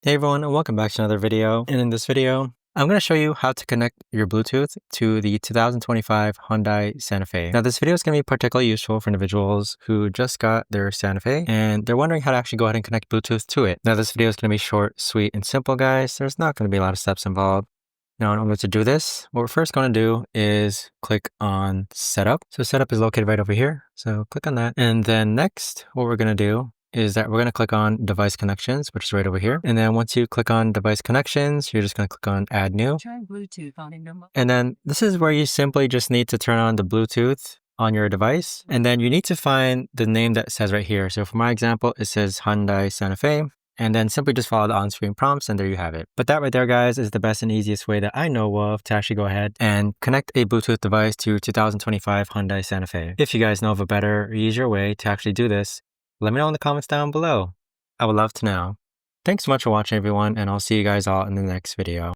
Hey everyone, and welcome back to another video. And in this video, I'm going to show you how to connect your Bluetooth to the 2025 Hyundai Santa Fe. Now, this video is going to be particularly useful for individuals who just got their Santa Fe and they're wondering how to actually go ahead and connect Bluetooth to it. Now, this video is going to be short, sweet, and simple, guys. There's not going to be a lot of steps involved. Now, in order to do this, what we're first going to do is click on Setup. So Setup is located right over here. So click on that. And then next, what we're going to do is that we're going to click on Device Connections, which is right over here. And then once you click on Device Connections, you're just going to click on Add New. Turn Bluetooth on in remote. And then this is where you simply just need to turn on the Bluetooth on your device. And then you need to find the name that says right here. So for my example, it says Hyundai Santa Fe. And then simply just follow the on-screen prompts and there you have it. But that right there, guys, is the best and easiest way that I know of to actually go ahead and connect a Bluetooth device to 2025 Hyundai Santa Fe. If you guys know of a better or easier way to actually do this, let me know in the comments down below. I would love to know. Thanks so much for watching, everyone, and I'll see you guys all in the next video.